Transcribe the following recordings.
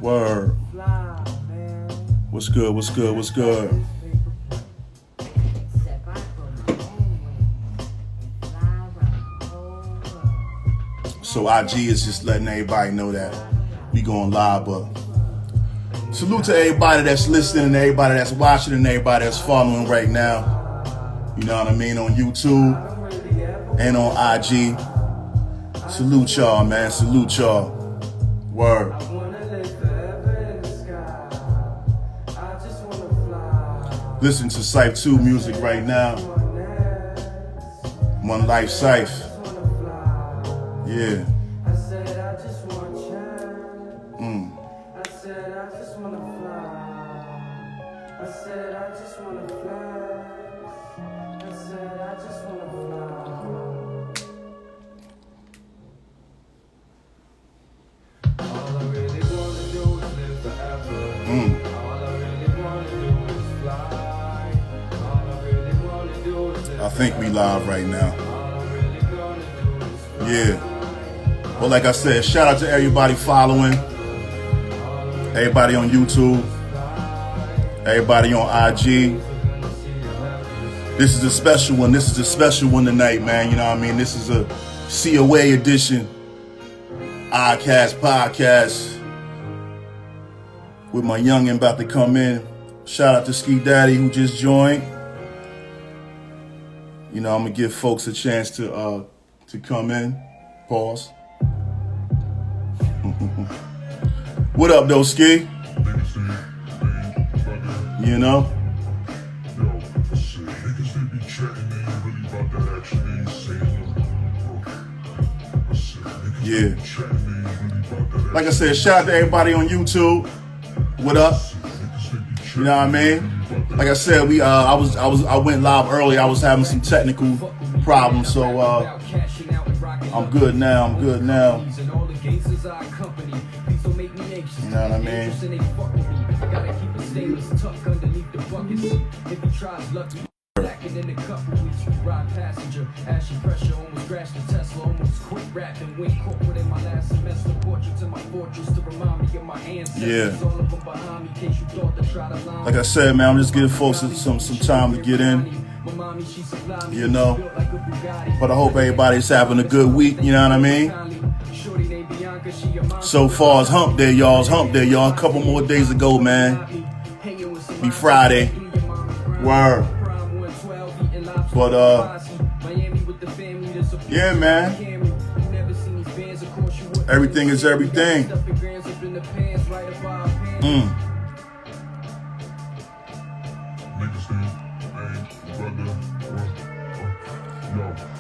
Word. What's good? What's good? What's good? So IG is just letting everybody know that we going live, but salute to everybody that's listening and everybody that's watching and everybody that's following right now. You know what I mean? On YouTube and on IG. Salute y'all, man. Salute y'all. Word. Listen to Cypher 2 music right now. One Life Cypher. Yeah. I think we live right now. Yeah. Well, like I said, shout out to everybody following. Everybody on YouTube. Everybody on IG. This is a special one. This is a special one tonight, man. You know what I mean? This is a COA edition. Oddcast podcast. With my youngin' about to come in. Shout out to Ski Daddy who just joined. You know, I'm gonna give folks a chance to come in. Pause. What up, though, Ski? You know? Yeah. Like I said, shout out to everybody on YouTube. What up? You know what I mean? Like I said, I went live early. I was having some technical problems, so I'm good now. You know what I mean? Yeah. Like I said, man, I'm just giving folks some time to get in. You know. But I hope everybody's having a good week, you know what I mean? So far as hump day, y'all. It's hump day, y'all. A couple more days to go, man. Be Friday. Word. But yeah, man. Everything is everything.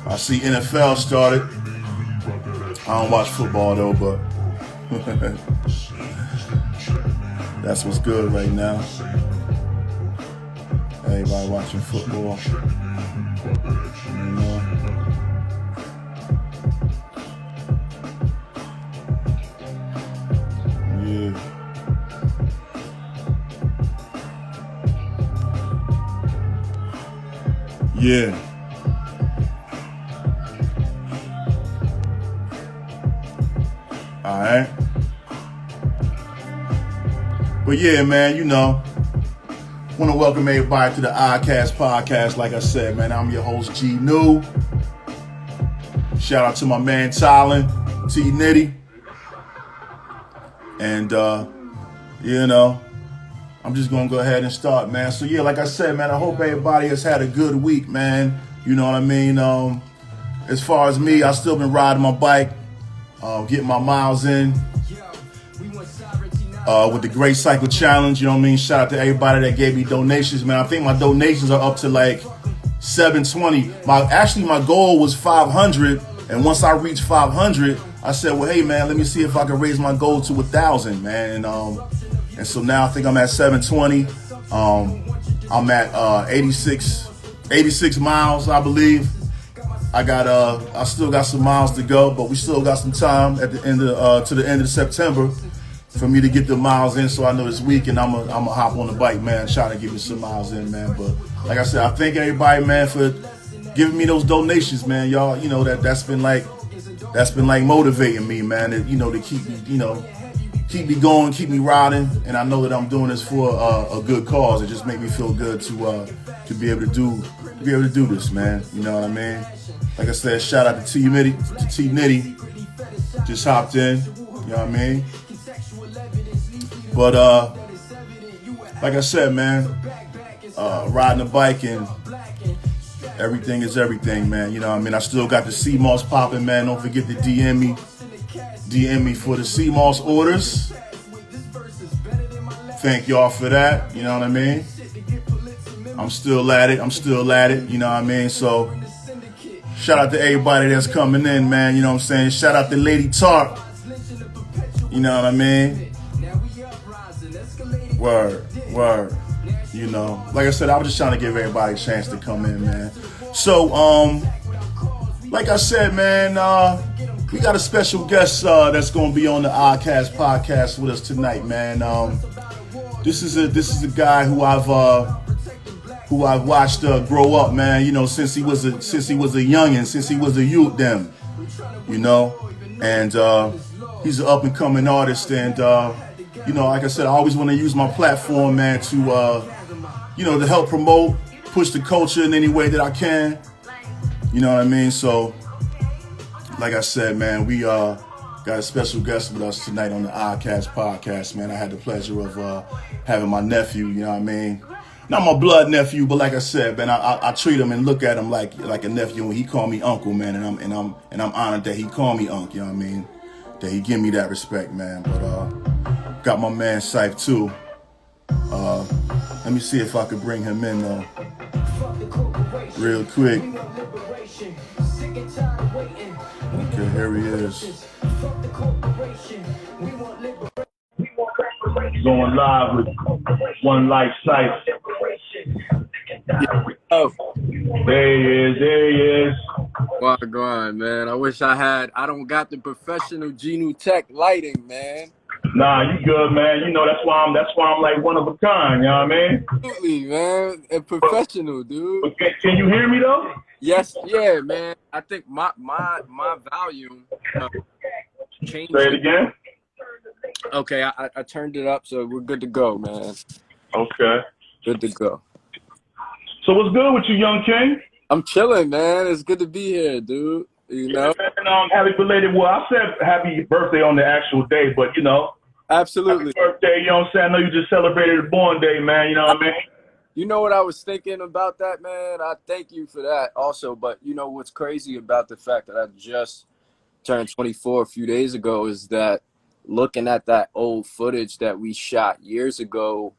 I see NFL started. I don't watch football though, but that's what's good right now. Everybody watching football. You know? Yeah. Yeah. All right. But yeah, man, you know, want to welcome everybody to the Oddcast podcast. Like I said, man, I'm your host, G New. Shout out to my man, Tylen, T Nitty. And, you know, I'm just going to go ahead and start, man. So, yeah, like I said, man, I hope everybody has had a good week, man. You know what I mean? As far as me, I still been riding my bike, getting my miles in. With the Great Cycle Challenge, you know what I mean? Shout out to everybody that gave me donations, man. I think my donations are up to like $720. My goal was 500, and once I reached 500, I said, well, hey, man, let me see if I can raise my goal to 1,000, man. And so now I think I'm at 720. I'm at 86 miles, I believe. I still got some miles to go, but we still got some time at the end of to the end of September for me to get the miles in. So I know this weekend I'm gonna hop on the bike, man, trying to get me some miles in, man. But like I said, I thank everybody, man, for giving me those donations, man. Y'all, you know, that's been like motivating me, man. To keep, keep me going, keep me riding, and I know that I'm doing this for a good cause. It just make me feel good to be able to do this, man. You know what I mean? Like I said, shout out to T Nitty, just hopped in. You know what I mean? But like I said, man, riding a bike and everything is everything, man. You know what I mean? I still got the CMOS popping, man. Don't forget to DM me for the CMOS orders. Thank y'all for that. You know what I mean? I'm still at it. You know what I mean? So shout out to everybody that's coming in, man. You know what I'm saying? Shout out to Lady Tart. You know what I mean? Word. You know, like I said, I was just trying to give everybody a chance to come in, man. So, like I said, man, we got a special guest that's gonna be on the Oddcast podcast with us tonight, man. This is a guy who I've watched grow up, man. You know, since he was a youngin, since he was a youth, them, you know, and he's an up and coming artist, and you know, like I said, I always want to use my platform, man, to you know, to help promote, push the culture in any way that I can. You know what I mean? So, like I said, man, we got a special guest with us tonight on the Oddcast podcast, man. I had the pleasure of having my nephew, you know what I mean? Not my blood nephew, but like I said, man, I treat him and look at him like a nephew, and he call me uncle, man, and I'm honored that he call me uncle, you know what I mean? That he give me that respect, man. But got my man Syph too. Let me see if I could bring him in though, real quick. Okay, here he is. Going live with One Life Syph. Oh, There he is. well, go on, man. I wish I don't got the professional Genu Tech lighting, man. Nah, you good, man. You know that's why I'm like one of a kind. You know what I mean? Absolutely, man. And professional, dude. But can you hear me though? Yes, yeah, man. I think my volume changed. Say it again. Okay, I turned it up, so we're good to go, man. Okay. Good to go. So what's good with you, young king? I'm chilling, man. It's good to be here, dude. You know? And, happy belated. Well, I said happy birthday on the actual day, but you know. Absolutely. Happy birthday, you know what I'm saying? I know you just celebrated a born day, man. You know what I mean? You know what I was thinking about that, man? I thank you for that also. But you know what's crazy about the fact that I just turned 24 a few days ago is that looking at that old footage that we shot years ago,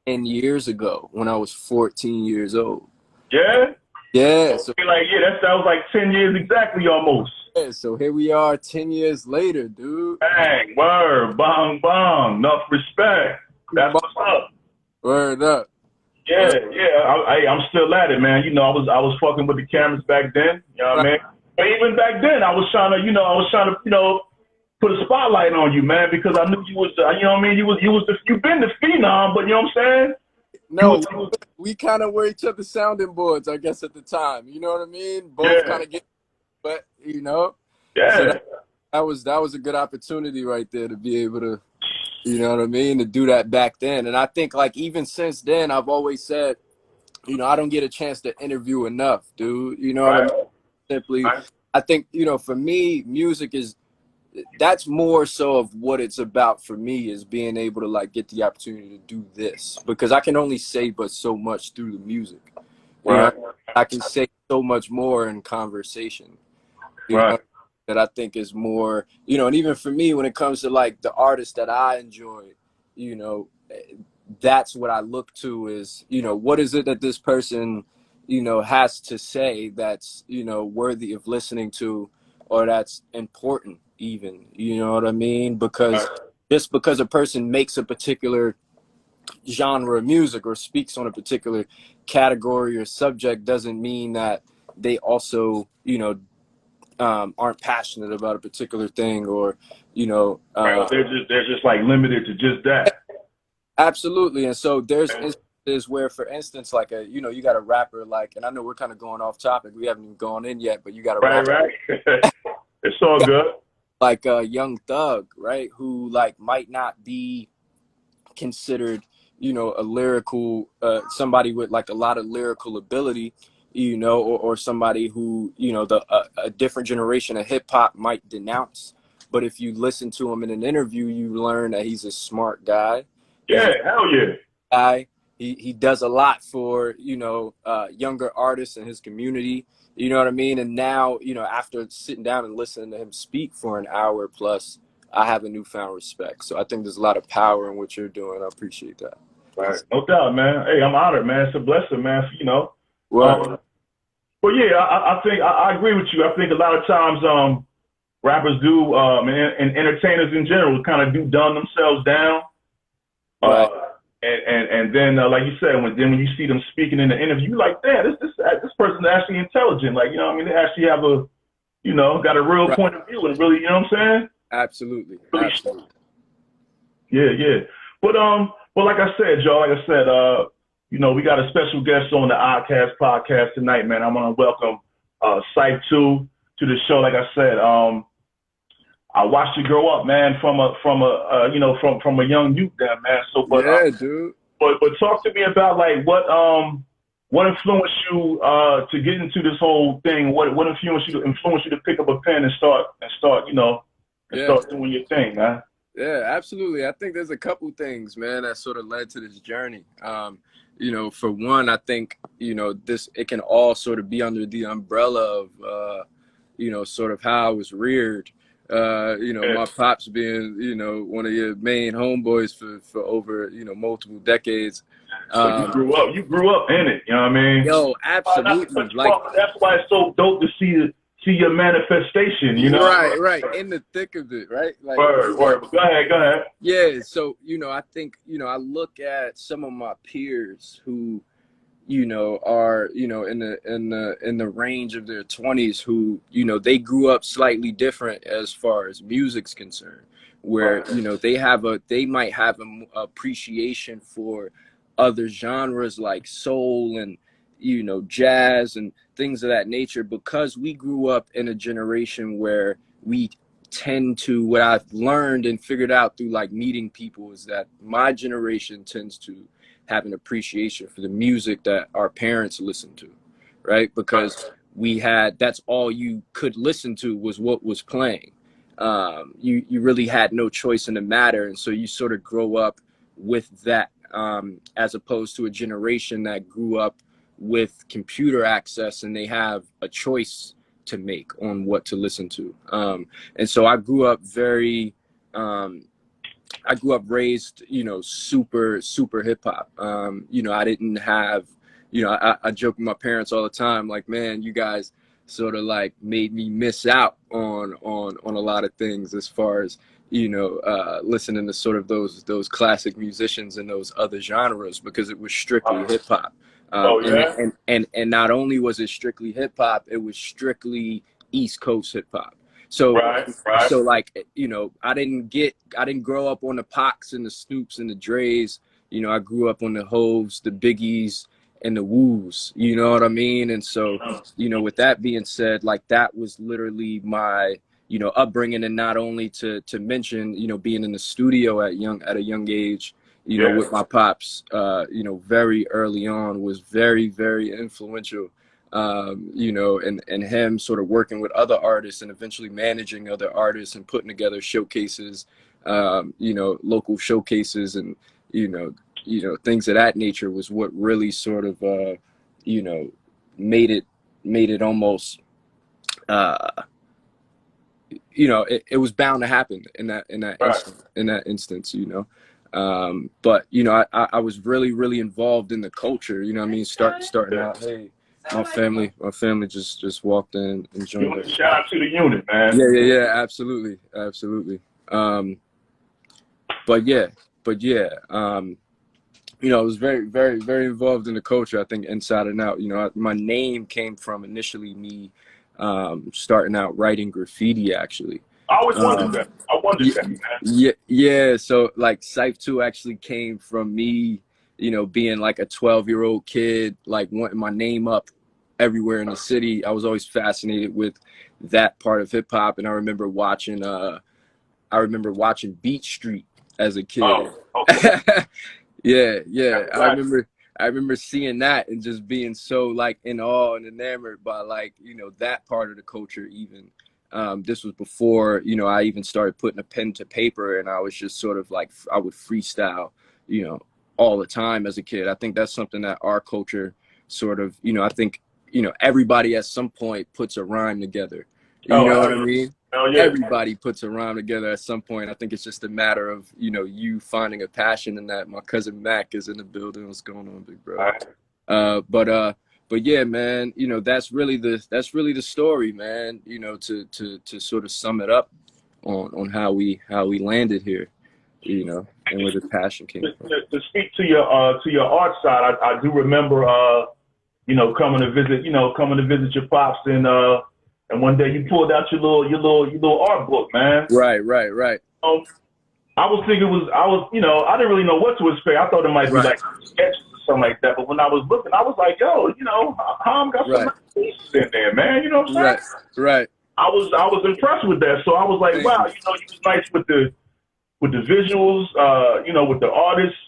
10 years ago when I was 14 years old. Yeah? Yeah. So like, that was like 10 years exactly almost. Yeah, so here we are 10 years later, dude. Bang, word, bong, bong, enough respect. That's what's up. Word up. Yeah, I'm still at it, man. You know, I was fucking with the cameras back then. You know what I mean? But even back then, I was trying to, put a spotlight on you, man, because I knew you was, you know what I mean? You've been the phenom, but you know what I'm saying? No, we kind of were each other's sounding boards, I guess, at the time. You know what I mean? Both kind of get, but you know. Yeah. So that was a good opportunity right there to be able to, you know what I mean, to do that back then. And I think like even since then, I've always said, you know, I don't get a chance to interview enough, dude. You know what I mean? Simply, I think, you know, for me, music that's more so of what it's about for me, is being able to like get the opportunity to do this, because I can only say but so much through the music. You know, I can say so much more in conversation. You know, that I think is more, you know, and even for me, when it comes to like the artists that I enjoy, you know, that's what I look to is, you know, what is it that this person, you know, has to say that's, you know, worthy of listening to, or that's important even, you know what I mean? Because just because a person makes a particular genre of music or speaks on a particular category or subject doesn't mean that they also, you know, aren't passionate about a particular thing, or, you know, they're just like limited to just that. Absolutely. And so there's instances where, for instance, like you know, you got a rapper like, and I know we're kind of going off topic, we haven't even gone in yet, but you got a rapper. Right. It's all good. like a Young Thug, right? Who like might not be considered, you know, a lyrical, somebody with like a lot of lyrical ability, you know, or somebody who, you know, a different generation of hip hop might denounce. But if you listen to him in an interview, you learn that he's a smart guy. He's Yeah, a hell yeah. guy. He does a lot for, you know, younger artists in his community. You know what I mean? And now, you know, after sitting down and listening to him speak for an hour plus, I have a newfound respect. So I think there's a lot of power in what you're doing. I appreciate that. Right. No doubt, man. Hey, I'm honored, man. It's a blessing, man. You know. Well, But yeah, I think I agree with you. I think a lot of times rappers do and entertainers in general kind of do dumb themselves down. right. And then like you said, when you see them speaking in the interview, you're like, damn, this person's actually intelligent. Like, you know what I mean? They actually have a, you know, got a real Right. point of view and really, you know what I'm saying? Absolutely. Really, Absolutely. yeah. But like I said, Joe, like I said, you know, we got a special guest on the Oddcast podcast tonight, man. I'm gonna welcome Cypher 2 to the show. Like I said, I watched you grow up, man, from a young youth there, man. So, Yeah, dude. but talk to me about like what influenced you to get into this whole thing? What influenced you to pick up a pen and start start doing your thing, man? Yeah, absolutely. I think there's a couple things, man, that sort of led to this journey. You know, for one, I think, you know, it can all sort of be under the umbrella of, you know, sort of how I was reared. You know, my pops being, you know, one of your main homeboys for over, you know, multiple decades. So you grew up in it, you know what I mean? Yo, absolutely. That's why it's so dope to see your manifestation, you know? Right. In the thick of it, right? Like, word. Go ahead. Yeah. So, you know, I think, you know, I look at some of my peers who, you know, are, you know, in the range of their 20s, who, you know, they grew up slightly different as far as music's concerned, where, you know, they might have an appreciation for other genres like soul and, you know, jazz and things of that nature, because we grew up in a generation where we tend to, what I've learned and figured out through like meeting people, is that my generation tends to have an appreciation for the music that our parents listened to, right? Because that's all you could listen to was what was playing. You really had no choice in the matter. And so you sort of grow up with that, as opposed to a generation that grew up with computer access and they have a choice to make on what to listen to. And so I grew up raised, you know, super hip hop. You know, I didn't have, you know, I joke with my parents all the time, like, man, you guys sort of like made me miss out on a lot of things as far as, you know, listening to sort of those classic musicians and those other genres, because it was strictly hip hop. And not only was it strictly hip hop, it was strictly East Coast hip hop. So, so like, you know, I didn't grow up on the Pacs and the Snoops and the Dre's. You know, I grew up on the Hoves, the Biggies, and the Woos. You know what I mean? And so, you know, with that being said, like, that was literally my, you know, upbringing. And not only to mention, you know, being in the studio at a young age, you know, with my pops, you know, very early on, was very, very influential. You know, and him sort of working with other artists and eventually managing other artists and putting together showcases, you know, local showcases and, you know, things of that nature was what really sort of, you know, made it almost, you know, it was bound to happen in that instance, you know. But, you know, I was really involved in the culture, you know what I mean? Starting out, hey, my family just walked in and joined us. Shout out to the unit, man. Yeah, absolutely. But yeah, you know, I was very involved in the culture, I think, inside and out. You know, my name came from initially me starting out writing graffiti, actually. I always wondered that. I wondered that, man. Yeah. So like Cypher 2 actually came from me, you know, being like a 12-year-old kid, like wanting my name up everywhere in the city. I was always fascinated with that part of hip hop, and I remember watching Beat Street as a kid. Oh, okay. Yeah, yeah. That's right. I remember seeing that and just being so like in awe and enamored by like, you know, that part of the culture even. This was before, you know, I even started putting a pen to paper, and I was just sort of like, I would freestyle, you know, all the time as a kid. I think that's something that our culture sort of, you know, I think, you know, everybody at some point puts a rhyme together. You know what I mean? Oh, yeah. Everybody puts a rhyme together at some point. I think it's just a matter of, you know, you finding a passion in that. My cousin Mac is in the building. What's going on, big bro? But yeah, man, you know, that's really the story, man. You know, to sort of sum it up on how we landed here, you know, and where the passion came from. To speak to your art side, I do remember you know, coming to visit your pops, and one day you pulled out your little art book, man. Right. I was thinking you know, I didn't really know what to expect. I thought it might be like sketches or something like that. But when I was looking, I was like, yo, you know, Ham got some nice pieces in there, man. You know what I'm saying? Right. I was impressed with that. So I was like, wow, you know, you was nice with the visuals, you know, with the artists,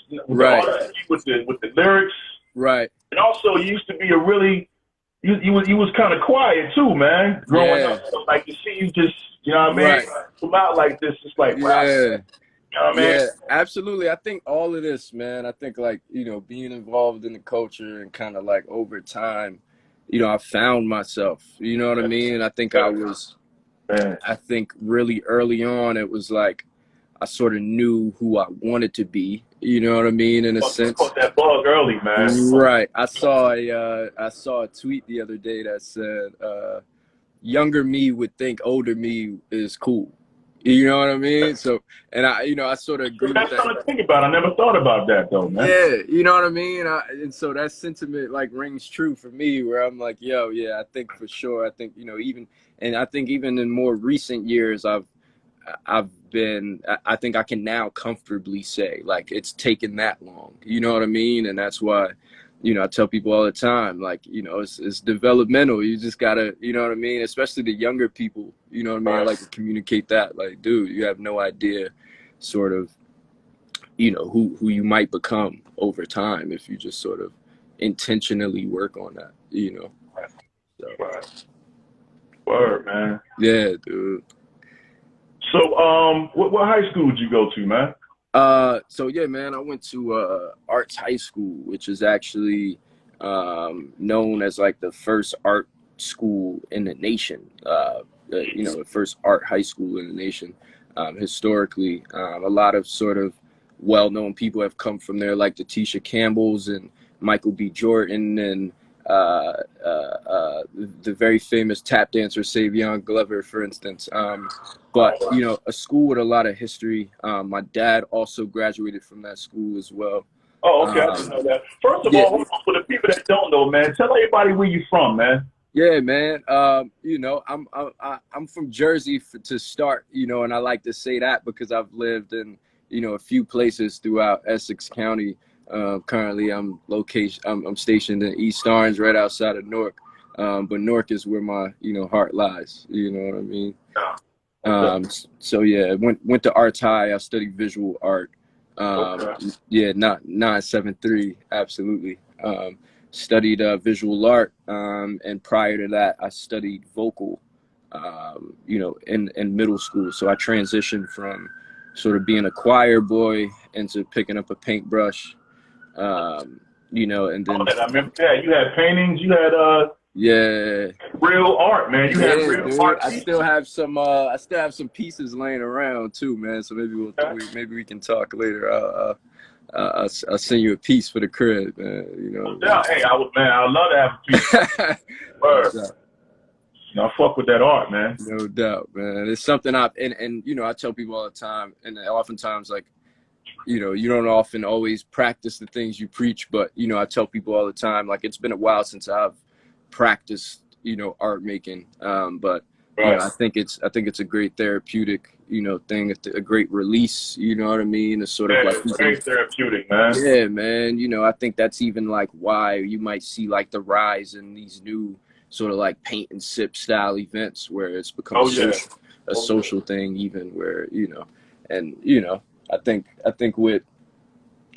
with the lyrics. Right. And also, you used to be you was kind of quiet too, man. Growing up, so, like to see you just, you know what I mean, Right. come out like this, it's like, wow. Yeah. You know what I mean? Yeah, absolutely. I think all of this, man, I think like, you know, being involved in the culture and kind of like over time, you know, I found myself, you know what I mean? I think I think really early on, it was like, I sort of knew who I wanted to be, you know what I mean? In a sense. Caught that bug early, man. Right. I saw a tweet the other day that said, younger me would think older me is cool. You know what I mean? So, and I sort of agree with that. That's something to think about. I never thought about that though, man. Yeah, you know what I mean? And so that sentiment like rings true for me, where I'm like, yo, yeah, I think for sure. I think, you know, even in more recent years, I think I can now comfortably say like it's taken that long. You know what I mean? And that's why, you know, I tell people all the time, like, you know, it's developmental. You just gotta, you know what I mean? Especially the younger people, you know what I mean? I like to communicate that, like, dude, you have no idea sort of, you know, who you might become over time if you just sort of intentionally work on that, you know? So, Word, man. yeah, dude. So, what high school did you go to, man? So yeah, man, I went to Arts High School, which is actually known as like the first art school in the nation. You know, the first art high school in the nation. Historically, a lot of sort of well-known people have come from there, like the Tisha Campbells and Michael B. Jordan and the very famous tap dancer Savion Glover, for instance. But, you know, a school with a lot of history. My dad also graduated from that school as well. Oh, okay, I didn't know that. First of all, for the people that don't know, man, tell everybody where you from, man. Yeah, man. You know, I'm from Jersey to start, you know, and I like to say that because I've lived in, you know, a few places throughout Essex County. Currently, I'm stationed in East Orange, right outside of Newark. But Newark is where my, you know, heart lies. You know what I mean? So yeah, went to Arts High. I studied visual art. Yeah, not 973. Absolutely. Studied visual art. And prior to that, I studied vocal. You know, in middle school. So I transitioned from sort of being a choir boy into picking up a paintbrush. You know, and then I remember that you had paintings, you had yeah, real art, man. You had real dude. art. I still have some pieces laying around too, man. So maybe we can talk later. I'll send you a piece for the crib, man. You know. Yeah, hey, I would love to have a piece. Word. You know, I fuck with that art, man. No doubt, man. It's something and you know, I tell people all the time, and oftentimes, like, you know, you don't often always practice the things you preach, but, you know, I tell people all the time, like, it's been a while since I've practiced, you know, art making. But you know, Right. I think it's a great therapeutic, you know, thing. It's a great release. You know what I mean? It's sort of Yeah, like it's even, very therapeutic, man. yeah, man. You know, I think that's even like why you might see like the rise in these new sort of like paint and sip style events where it's become Oh yeah. a Oh yeah. social thing, even where, you know, and you know, I think with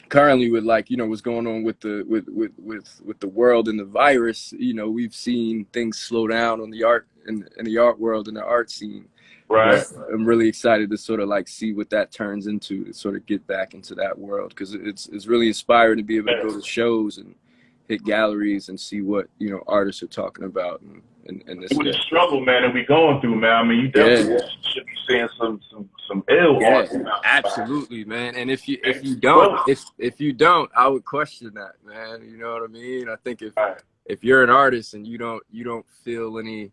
currently with like, you know, what's going on with the with the world and the virus, you know, we've seen things slow down on the art in the art world and the art scene. Right. But I'm really excited to sort of like see what that turns into, to sort of get back into that world, because it's really inspiring to be able to go to shows and hit galleries and see what, you know, artists are talking about in this With the day. struggle, man, that we going through, man. I mean, you definitely Yeah, should be seeing some ill yeah, art now. absolutely, man. And if you Well, don't, if you don't, I would question that, man. You know what I mean? I think right. if you're an artist and you don't feel any,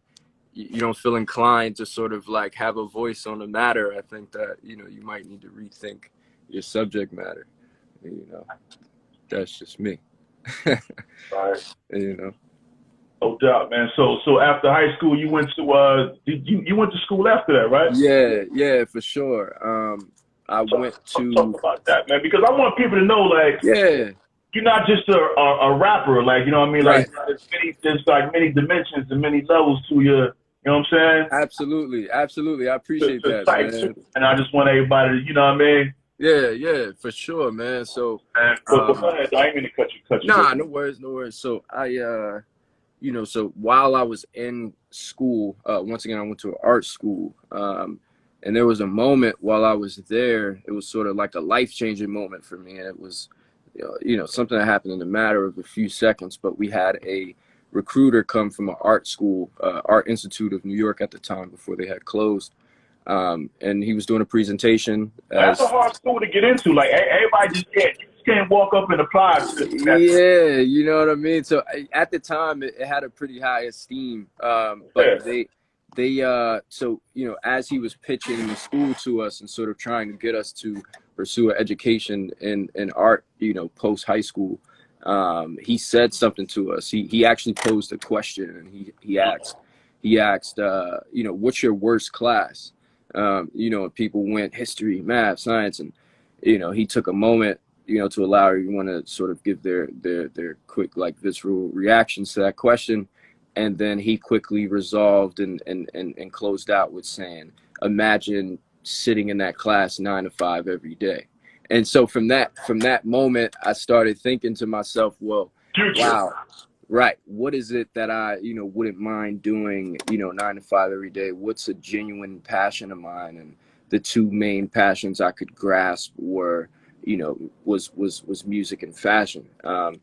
you don't feel inclined to sort of like have a voice on the matter, I think that, you know, you might need to rethink your subject matter. You know, that's just me. Right. You know. No doubt, man. So after high school, you went to did you went to school after that, right? Yeah, yeah, for sure. I went Talk to, about that, man, because I want people to know, like, yeah, you're not just a rapper, like, you know what I mean? right. Like, there's like many dimensions and many levels to your, you know what I'm saying? Absolutely, absolutely. I appreciate To that, type two, man. and I just want everybody to, you know what I mean? Yeah, yeah, for sure, man. So, And but go ahead, I ain't mean to cut you. nah, no worries, no worries. So you know, so while I was in school, once again, I went to an art school, and there was a moment while I was there. It was sort of like a life-changing moment for me, and it was, you know, something that happened in a matter of a few seconds. But we had a recruiter come from an art school, Art Institute of New York at the time before they had closed, and he was doing a presentation That's a as, hard school to get into. Like, everybody just can't, you just can't walk up and apply to that. yeah, you know what I mean. So at the time, it had a pretty high esteem. Yeah. But they so you know, as he was pitching the school to us and sort of trying to get us to pursue an education in art, you know, post high school, he said something to us. He actually posed a question, and he asked, you know, what's your worst class? You know, people went history, math, science, and you know, he took a moment, you know, to allow everyone to sort of give their quick, like, visceral reactions to that question. And then he quickly resolved and closed out with saying, imagine sitting in that class 9 to 5 every day. And so from that moment, I started thinking to myself, well, Future. wow, right, what is it that I, you know, wouldn't mind doing, you know, 9 to 5 every day? What's a genuine passion of mine? And the two main passions I could grasp were, you know, was music and fashion. Right.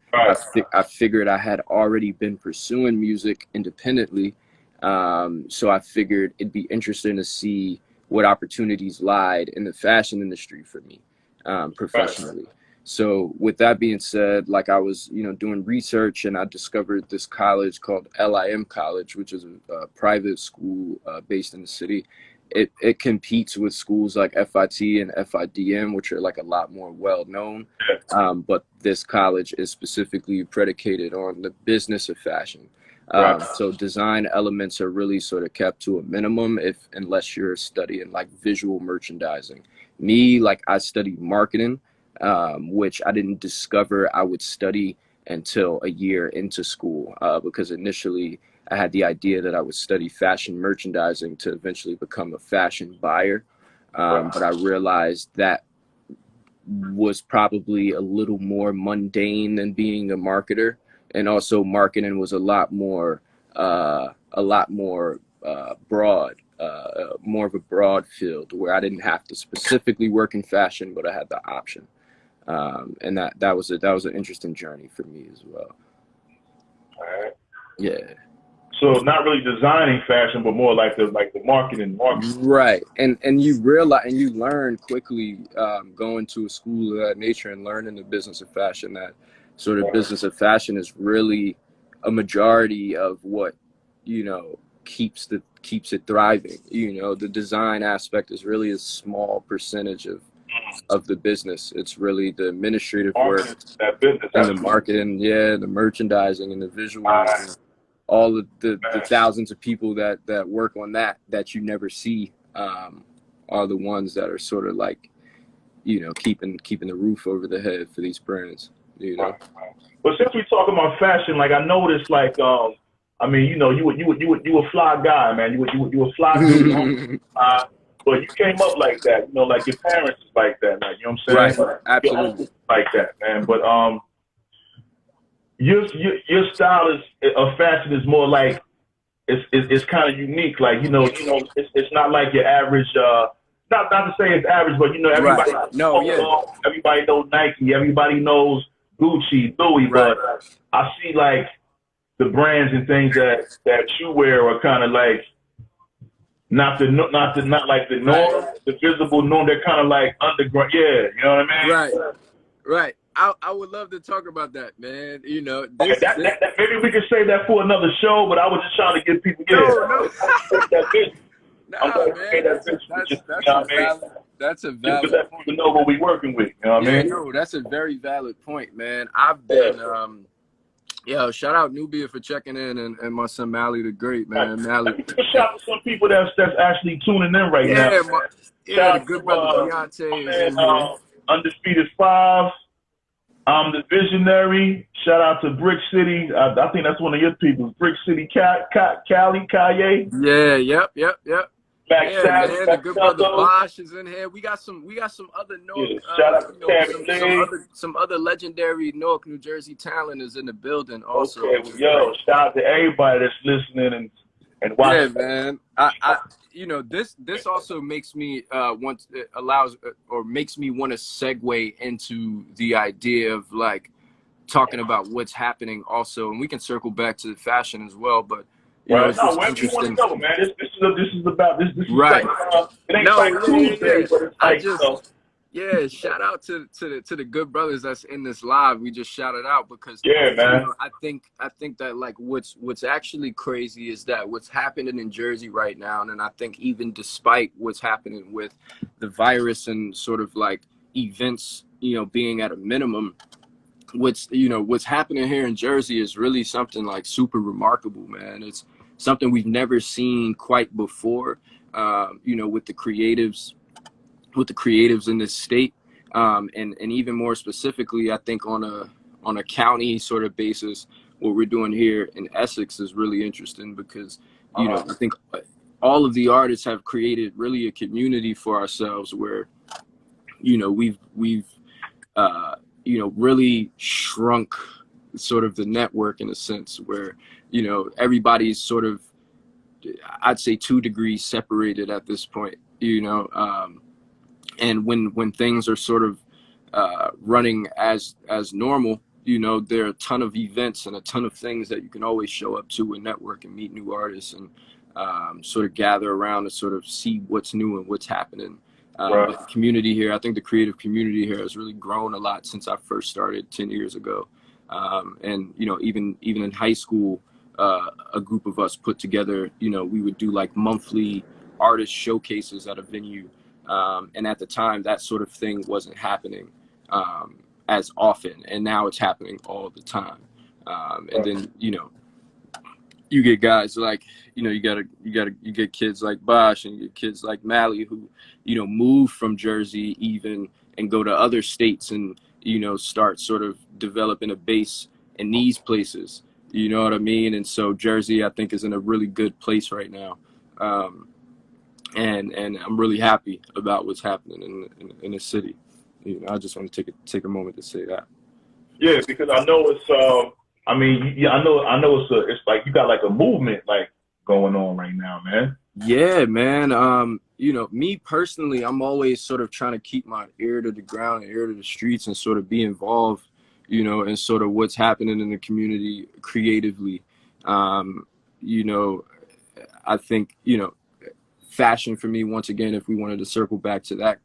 I figured I had already been pursuing music independently, so I figured it'd be interesting to see what opportunities lied in the fashion industry for me, Right. professionally. So with that being said, like, I was, you know, doing research, and I discovered this college called LIM College, which is a private school based in the city. It competes with schools like FIT and FIDM, which are like a lot more well known. But this college is specifically predicated on the business of fashion. Right. So design elements are really sort of kept to a minimum, if unless you're studying like visual merchandising. Me, like, I studied marketing, which I didn't discover I would study until a year into school, because initially I had the idea that I would study fashion merchandising to eventually become a fashion buyer. Right. But I realized that was probably a little more mundane than being a marketer. And also marketing was a lot more broad, more of a broad field where I didn't have to specifically work in fashion, but I had the option. And that was an interesting journey for me as well. All right. Yeah. So not really designing fashion, but more like the marketing. Right. And you realize, and you learn quickly, going to a school of that nature and learning the business of fashion, that sort of business of fashion is really a majority of what, you know, keeps it thriving. You know, the design aspect is really a small percentage of the business. It's really the administrative work Marketing, that business and the aspect. marketing, yeah, the merchandising and the visuals, and all of the thousands of people that work on that you never see are the ones that are sort of like, keeping the roof over the head for these brands, Right. But since we talking about fashion, like I noticed, like I mean, you a fly guy, man. You a fly dude. But you came up like that, like your parents is like that, man. You know what I'm saying? Right. Absolutely. Like that, man. But your style of fashion is more like it's kind of unique. Like it's not like your average. Not to say it's average, but everybody. Right. No, yeah. Everybody knows Nike. Everybody knows Gucci, Louis. Right. But I see like the brands and things that you wear are kind of like not like the norm, the visible norm. They're kind of like underground. Yeah, you know what I mean? Right. I would love to talk about that, man. Maybe we could say that for another show, but I was just trying to get people. That's a valid point. To know what we're working with. You know what I mean? No, that's a very valid point, man. I've been shout out Nubia for checking in and my son Mally the Great, man. Mally. Shout out to some people that's actually tuning in right now. The good brother Deontay is in here. Undefeated 5. I'm the visionary. Shout out to Brick City. I think that's one of your people. Brick City, Cali, Kaye. Yeah, yep. Man, the good brother Bosch is in here. We got some other Newark. Shout out to some other legendary Newark, New Jersey talent is in the building also. Okay, shout out to everybody that's listening and watching. Yeah, man. I this also makes me want to segue into the idea of like talking about what's happening also, and we can circle back to the fashion as well, but wherever you want to go, man. This is about this. This is right. Like, it ain't like Tuesday, but it's like, shout out to the good brothers that's in this live. We just shouted out because man. I think that like what's actually crazy is that what's happening in Jersey right now, and I think even despite what's happening with the virus and sort of like events, being at a minimum, what's happening here in Jersey is really something like super remarkable, man. It's something we've never seen quite before, with the creatives in this state, and even more specifically, I think on a county sort of basis, what we're doing here in Essex is really interesting because I think all of the artists have created really a community for ourselves where we've really shrunk sort of the network in a sense where everybody's sort of, I'd say, 2 degrees separated at this point, and when things are sort of running as normal, there are a ton of events and a ton of things that you can always show up to and network and meet new artists and sort of gather around and sort of see what's new and what's happening. But the community here, I think the creative community here has really grown a lot since I first started 10 years ago. And even in high school, a group of us put together, we would do like monthly artist showcases at a venue. And at the time, that sort of thing wasn't happening as often, and now it's happening all the time. And then you get guys like you get kids like Bosch and you get kids like Mally who move from Jersey even and go to other states and start sort of developing a base in these places. You know what I mean? And so Jersey, I think, is in a really good place right now. And I'm really happy about what's happening in the city. I just want to take a moment to say that. Yeah, because I know it's I know it's like you got like a movement like going on right now, man. Yeah, man. Me personally, I'm always sort of trying to keep my ear to the ground and ear to the streets and sort of be involved, in sort of what's happening in the community creatively. I think, fashion for me, once again, if we wanted to circle back to that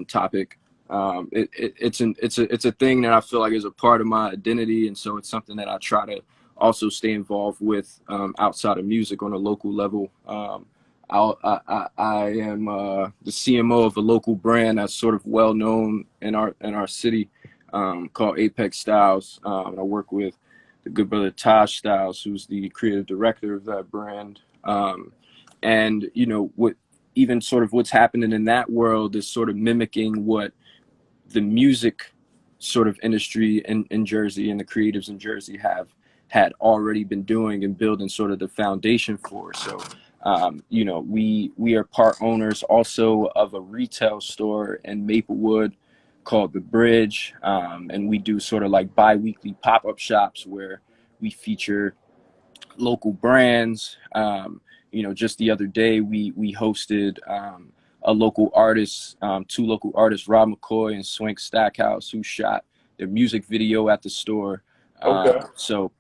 topic, it's a thing that I feel like is a part of my identity, and so it's something that I try to also stay involved with outside of music on a local level. I am the CMO of a local brand that's sort of well known in our city called Apex Styles. I work with the the good brother Taj Styles, who's the creative director of that brand. And what even sort of what's happening in that world is sort of mimicking what the music sort of industry in Jersey and the creatives in Jersey had already been doing and building sort of the foundation for. So, we are part owners also of a retail store in Maplewood called The Bridge. And we do sort of like bi-weekly pop-up shops where we feature local brands. Just the other day, we hosted a local artist, two local artists, Rob McCoy and Swank Stackhouse, who shot their music video at the store. Okay. So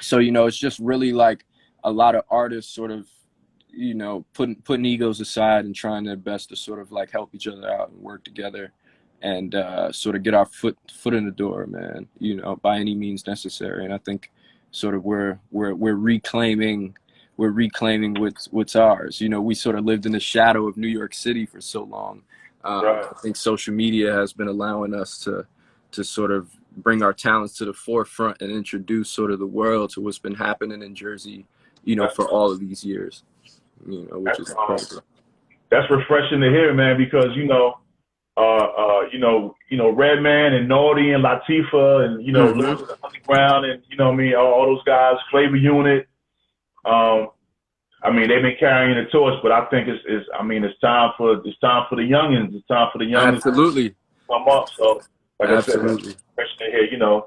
it's just really like a lot of artists sort of, putting egos aside and trying their best to sort of like help each other out and work together and sort of get our foot in the door, man, by any means necessary. And I think sort of we're reclaiming what's ours. We sort of lived in the shadow of New York City for so long. Right. I think social media has been allowing us to sort of bring our talents to the forefront and introduce sort of the world to what's been happening in Jersey, for all of these years, which is incredible. That's refreshing to hear, man, because, Redman and Naughty and Latifah and, Lyrical Underground and, all those guys, Flavor Unit. They've been carrying the torch, but I think it's time for the youngins. It's time for the youngins Absolutely. to come up. So, like Absolutely. I said, here,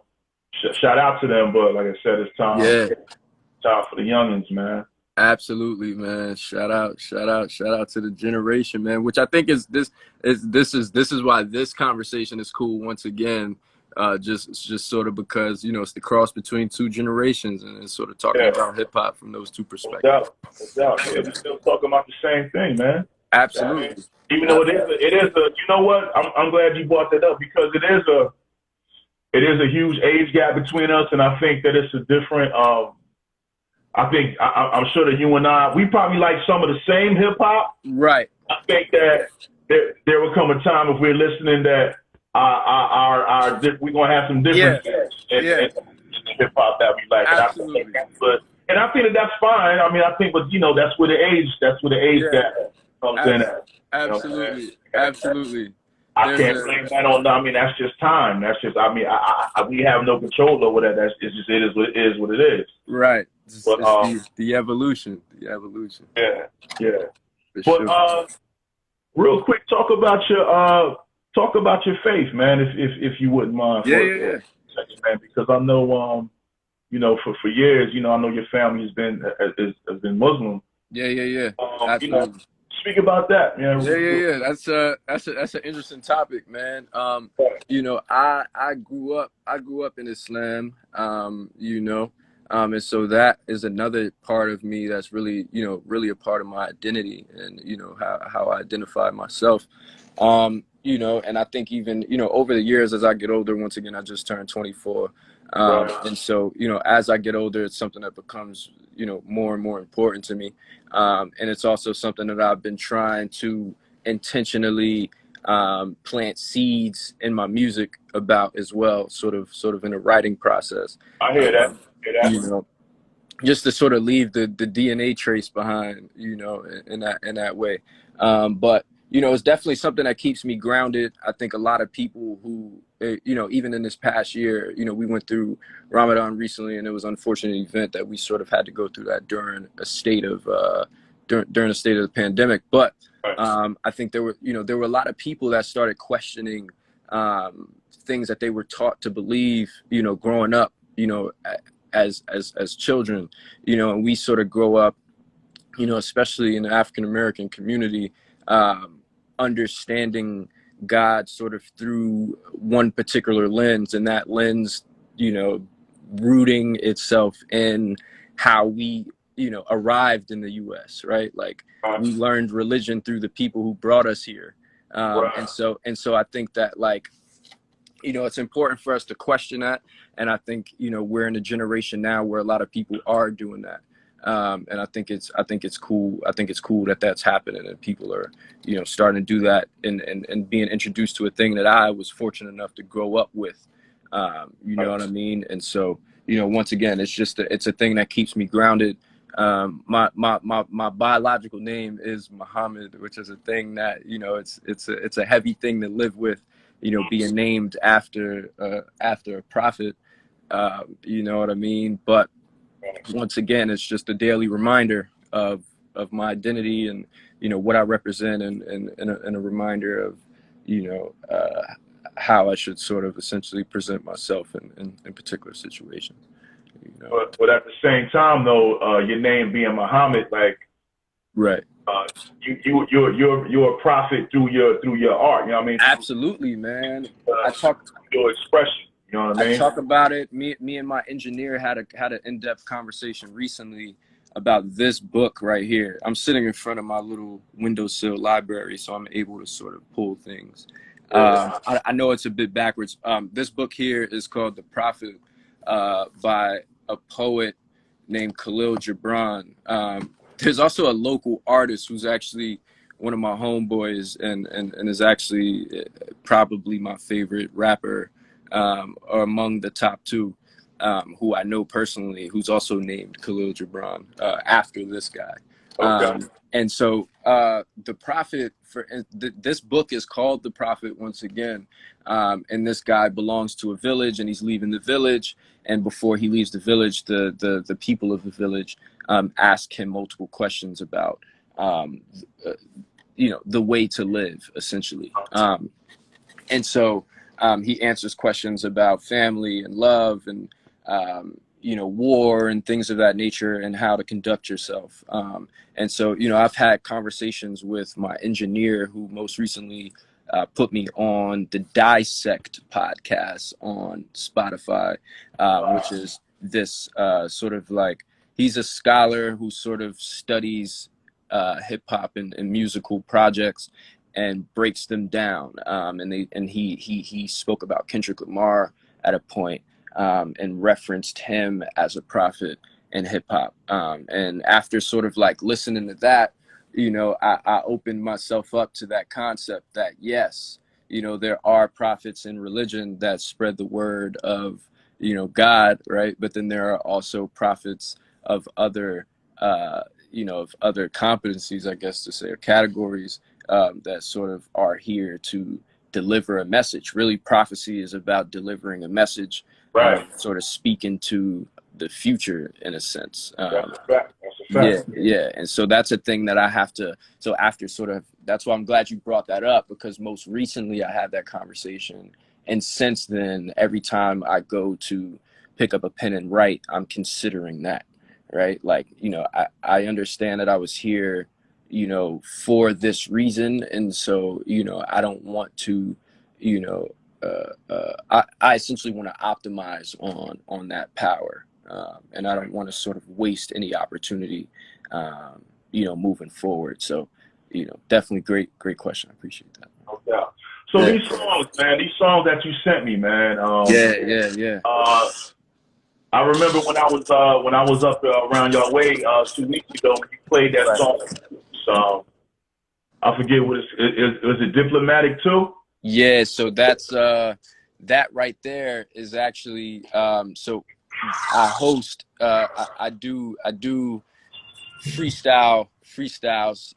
shout out to them, but like I said, it's time. Yeah. Time for the youngins, man. Absolutely, man. Shout out to the generation, man. Which I think is why this conversation is cool once again. Just sort of because it's the cross between two generations, and it's sort of talking about hip hop from those two perspectives. No doubt. Yeah, we're still talking about the same thing, man. Absolutely. Even though it is a you know what? I'm glad you brought that up, because it is a huge age gap between us, and I think that it's a different. I'm sure that you and we probably like some of the same hip hop. Right. I think that there will come a time, if we're listening, that we're gonna have some different in hip hop that we like. Absolutely. And I think that's fine. I think, but that's where the age gap comes in at. Absolutely. Absolutely. I can't blame that on. That's just time. That's just. We have no control over that. It is what it is. Right. But the evolution. Yeah. For But sure. real quick, talk about your faith, man, if you wouldn't mind. Yeah. For a second, man, because I know, for years, I know your family has been Muslim. Yeah. Absolutely. Speak about that, man. Yeah. That's an interesting topic, man. I grew up in Islam, and so that is another part of me that's really a part of my identity and, how I identify myself. And I think even, over the years, as I get older, once again, I just turned 24. And so, as I get older, it's something that becomes, more and more important to me. And it's also something that I've been trying to intentionally plant seeds in my music about as well, sort of in a writing process. I hear that. Just to sort of leave the DNA trace behind, in that way. But it's definitely something that keeps me grounded. I think a lot of people who, even in this past year, we went through Ramadan recently, and it was an unfortunate event that we sort of had to go through that during a state of the pandemic. But I think there were a lot of people that started questioning things that they were taught to believe, growing up, as children, and we sort of grow up, especially in the African American community, understanding God sort of through one particular lens, and that lens, rooting itself in how we, arrived in the U.S., right? Like we learned religion through the people who brought us here. And so I think that, like, it's important for us to question that. And I think, we're in a generation now where a lot of people are doing that. And I think it's cool. I think it's cool that that's happening, and people are, starting to do that and being introduced to a thing that I was fortunate enough to grow up with. You know what I mean? And so, you know, once again, it's a thing that keeps me grounded. My biological name is Muhammad, which is a thing that, you know, it's a heavy thing to live with, you know, being named after a prophet. You know what I mean? But once again, it's just a daily reminder of my identity and, you know, what I represent, and a reminder of, you know, how I should sort of essentially present myself in particular situations. You know? But at the same time, though, your name being Muhammad, like, Right. You're a prophet through your art. You know what I mean? Absolutely, man. Your expression. You know what I mean? I talk about it. Me and my engineer had an in-depth conversation recently about this book right here. I'm sitting in front of my little windowsill library, so I'm able to sort of pull things. I know it's a bit backwards. This book here is called The Prophet, by a poet named Khalil Gibran. There's also a local artist who's actually one of my homeboys and is actually probably my favorite rapper, or among the top two, who I know personally, who's also named Khalil Gibran, after this guy. Okay. And so The Prophet, this book is called The Prophet once again. And this guy belongs to a village, and he's leaving the village. And before he leaves the village, the people of the village ask him multiple questions about, you know, the way to live, essentially. And so he answers questions about family and love and, you know, war and things of that nature, and how to conduct yourself. And so, you know, I've had conversations with my engineer, who most recently put me on the Dissect podcast on Spotify, which is this sort of like, he's a scholar who sort of studies hip hop and musical projects and breaks them down. And he spoke about Kendrick Lamar at a point, and referenced him as a prophet in hip hop. And after sort of like listening to that, you know, I opened myself up to that concept that, yes, you know, there are prophets in religion that spread the word of, you know, God, right? But then there are also prophets of other, you know, of other competencies, I guess to say, or categories, that sort of are here to deliver a message. Really, prophecy is about delivering a message, Right. sort of speaking to the future in a sense. That's a fact. Yeah. And so that's a thing that I have to, so after sort of, that's why I'm glad you brought that up, because most recently I had that conversation. And since then, every time I go to pick up a pen and write, I'm considering that, right? Like, you know, I understand that I was here, you know, for this reason. And so, you know, I don't want to, you know, I essentially want to optimize on that power. And I don't want to sort of waste any opportunity, you know, moving forward. So, you know, definitely great question. I appreciate that. No doubt. So Yeah. these songs that you sent me, man. Yeah. I remember when I was up around your way 2 weeks ago when you played that Right. song. So I forget what is it Diplomatic too? Yeah. So that's that right there is actually so I host I do freestyles,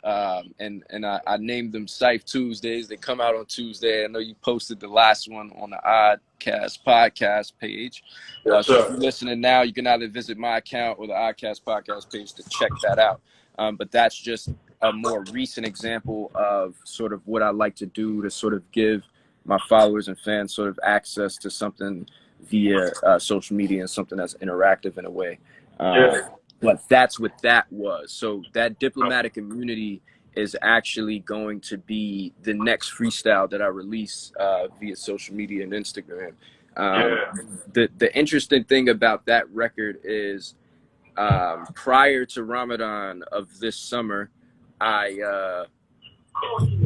and I named them Scythe Tuesdays. They come out on Tuesday. I know you posted the last one on the Oddcast podcast page. Yes, So if sir. you're listening now, you can either visit my account or the Oddcast podcast page to check that out. But that's just a more recent example of sort of what I like to do to sort of give my followers and fans sort of access to something via social media, and something that's interactive in a way. Yeah. But that's what that was. So that diplomatic immunity is actually going to be the next freestyle that I release via social media and Instagram. The interesting thing about that record is, prior to Ramadan of this summer, I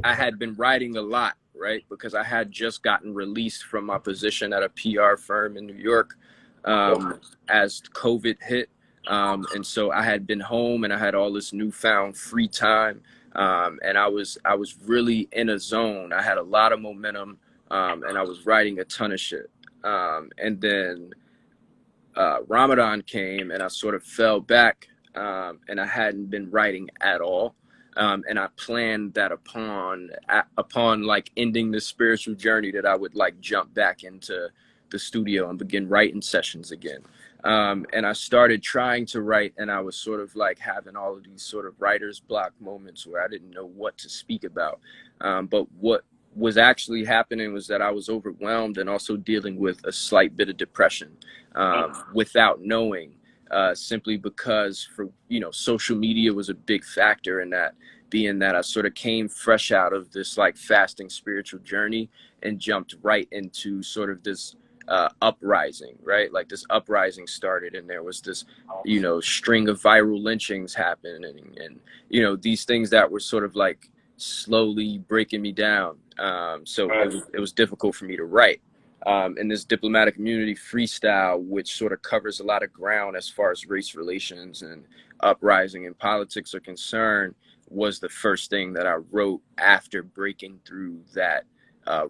had been writing a lot, right? Because I had just gotten released from my position at a PR firm in New York as COVID hit. And so I had been home and I had all this newfound free time. And I was really in a zone. I had a lot of momentum, and I was writing a ton of shit. And then Ramadan came, and I sort of fell back, and I hadn't been writing at all. And I planned that upon like ending the spiritual journey, that I would like jump back into the studio and begin writing sessions again. And I started trying to write, and I was sort of like having all of these sort of writer's block moments where I didn't know what to speak about. But what was actually happening was that I was overwhelmed and also dealing with a slight bit of depression, without knowing, simply because social media was a big factor in that, being that I sort of came fresh out of this like fasting spiritual journey and jumped right into sort of this uprising, right? Like this uprising started, and there was this, string of viral lynchings happening, and these things that were sort of like slowly breaking me down. So it was difficult for me to write. And this diplomatic immunity freestyle, which sort of covers a lot of ground as far as race relations and uprising and politics are concerned, was the first thing that I wrote after breaking through that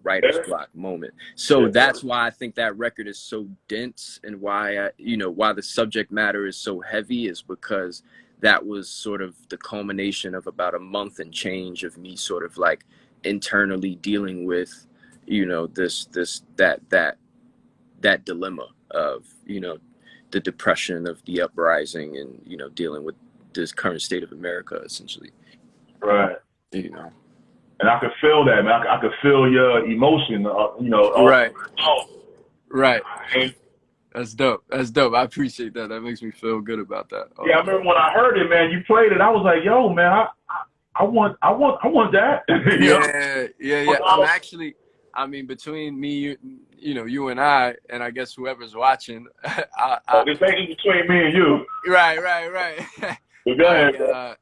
writer's block moment. So that's why I think that record is so dense, and why why the subject matter is so heavy, is because that was sort of the culmination of about a month and change of me sort of like internally dealing with that dilemma of the depression of the uprising, and dealing with this current state of America, essentially. Right. And I could feel that, man. I could feel your emotion. Right. Right. That's dope. That's dope. I appreciate that. That makes me feel good about that. Yeah, I remember when I heard it, man. You played it. I was like, yo, man, I want that. Yeah. I'm actually, between me, you and I guess whoever's watching. This ain't between me and you. Right. Well, go ahead,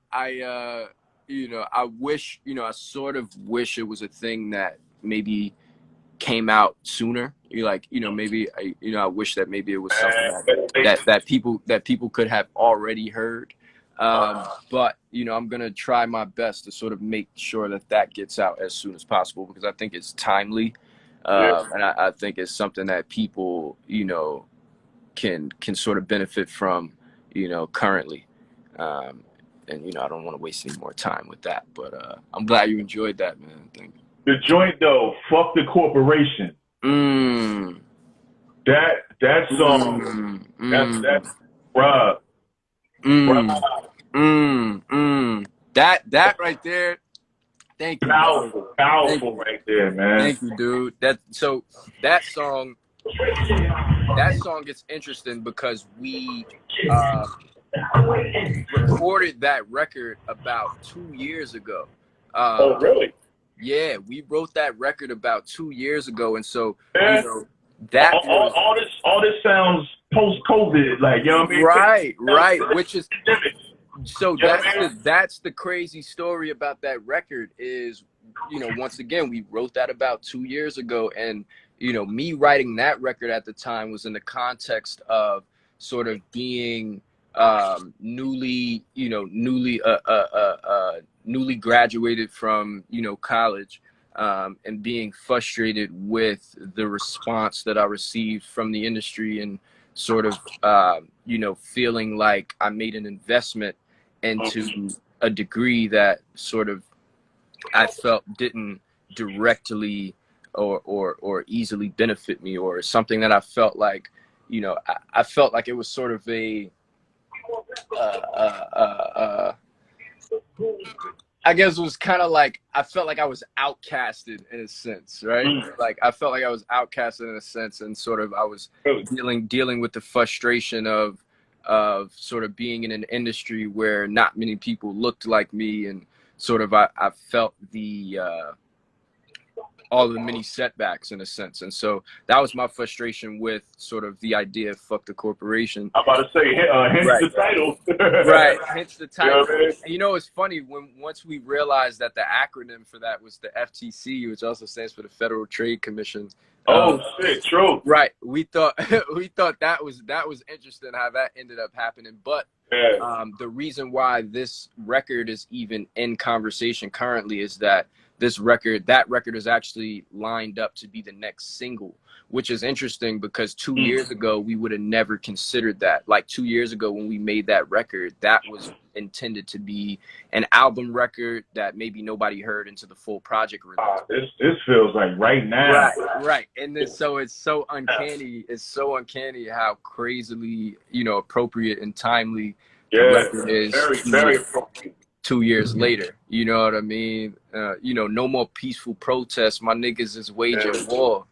I wish, I sort of wish it was a thing that maybe came out sooner. Maybe I wish that maybe it was something that people could have already heard. But I'm gonna try my best to sort of make sure that gets out as soon as possible, because I think it's timely, and I think it's something that people can sort of benefit from currently. And I don't want to waste any more time with that, but I'm glad you enjoyed that, man. Thank you. The joint though, fuck the corporation. That song, that's Rob. That right there. Thank you. Powerful right there, man. Thank you, dude. That song gets interesting because we recorded that record about 2 years ago. Oh, really? Yeah, we wrote that record about 2 years ago, and so that all this sounds post-COVID, like, you know what I mean? Right. Which is so that's the crazy story about that record is, once again, we wrote that about 2 years ago, and me writing that record at the time was in the context of sort of being newly graduated from college, and being frustrated with the response that I received from the industry, and sort of feeling like I made an investment into a degree that sort of I felt didn't directly or easily benefit me, or something that I felt like I felt like it was sort of a I guess it was kind of like I felt like I was outcasted in a sense, right? Like I felt like I was outcasted in a sense, and sort of I was dealing with the frustration of sort of being in an industry where not many people looked like me, and sort of I felt all the many setbacks in a sense. And so that was my frustration with sort of the idea of fuck the corporation. I'm about to say, hence the title. Right, hence the title. You know, And it's funny, once we realized that the acronym for that was the FTC, which also stands for the Federal Trade Commission. Oh shit, true. Right. We thought that was interesting how that ended up happening. But the reason why this record is even in conversation currently is that that record is actually lined up to be the next single, which is interesting because 2 years ago we would have never considered that. Like 2 years ago when we made that record, that was intended to be an album record that maybe nobody heard into the full project release. This feels like right now. Right. And then, so it's so uncanny. It's so uncanny how crazily, appropriate and timely the record is. Very appropriate. 2 years later, you know what I mean? No more peaceful protests. My niggas is waging war.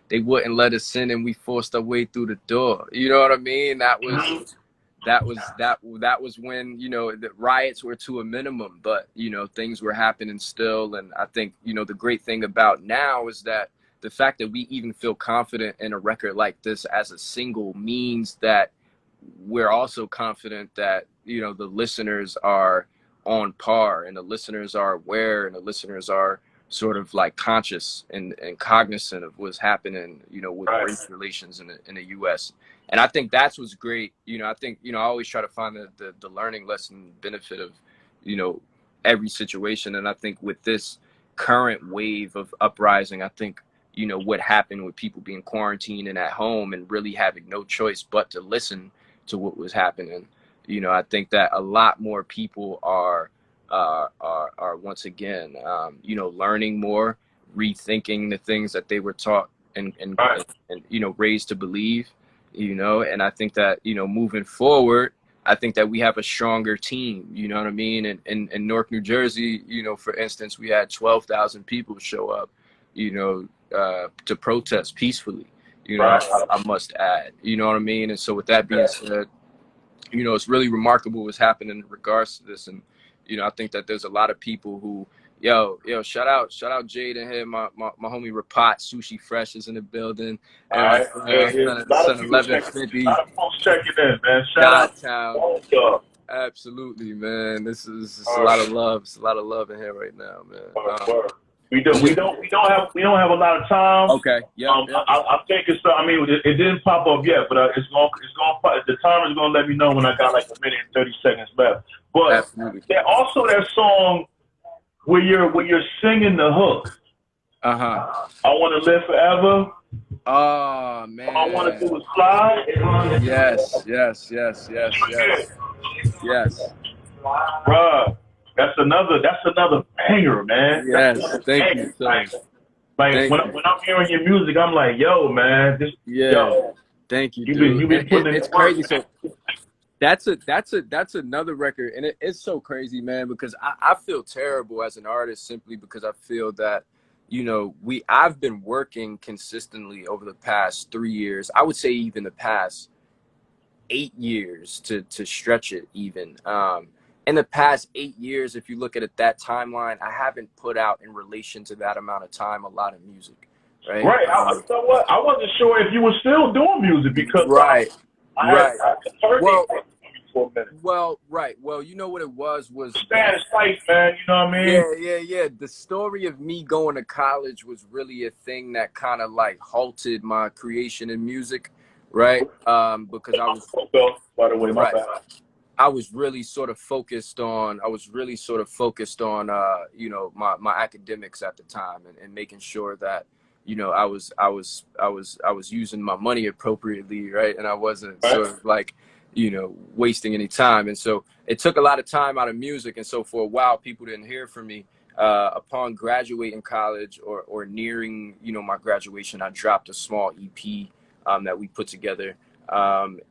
They wouldn't let us in, and we forced our way through the door. You know what I mean? That was when the riots were to a minimum, but things were happening still. And I think the great thing about now is that the fact that we even feel confident in a record like this as a single means that we're also confident that the listeners are on par, and the listeners are aware, and the listeners are sort of like conscious and cognizant of what's happening, with race relations in the U.S. And I think that's what's great. I think, I always try to find the learning lesson benefit of, every situation. And I think with this current wave of uprising, I think, what happened with people being quarantined and at home and really having no choice but to listen to what was happening. I think that a lot more people are once again, learning more, rethinking the things that they were taught and raised to believe, and I think that, moving forward, I think that we have a stronger team, you know what I mean? And in Newark, New Jersey, for instance, we had 12,000 people show up, to protest peacefully, I must add, you know what I mean? And so with that being said, it's really remarkable what's happening in regards to this. And, I think that there's a lot of people who, shout out Jade and him, my homie Rapat, Sushi Fresh is in the building. And son 1150. Checking in, man. Shout out. Absolutely, man. This is a lot of love. It's a lot of love in here right now, man. We don't have a lot of time. Okay. Yeah. I think it's. It didn't pop up yet, but it's going. The timer is going to let me know when I got like a minute and 30 seconds left. But also that song where you're singing the hook. I want to live forever. Oh man. All I want to do is fly. Yes. Bruh. That's another banger, man. Yes, thank you. When I'm hearing your music, I'm like, yo, man, thank you, dude. You've been putting it's crazy. So that's another record, and it's so crazy, man, because I feel terrible as an artist simply because I feel that I've been working consistently over the past 3 years. I would say even the past 8 years to stretch it even. In the past 8 years, if you look at that timeline, I haven't put out in relation to that amount of time a lot of music, right? Right. I wasn't sure if you were still doing music because I heard for a minute. Well, you know what it was Spanish life, man. You know what I mean? Yeah. The story of me going to college was really a thing that kind of like halted my creation in music, right? Because I was. By the way, my bad. I was really sort of focused on, my academics at the time and making sure that, I was using my money appropriately. Right. And I wasn't sort of like, wasting any time. And so it took a lot of time out of music. And so for a while, people didn't hear from me. Upon graduating college or nearing, my graduation, I dropped a small EP that we put together.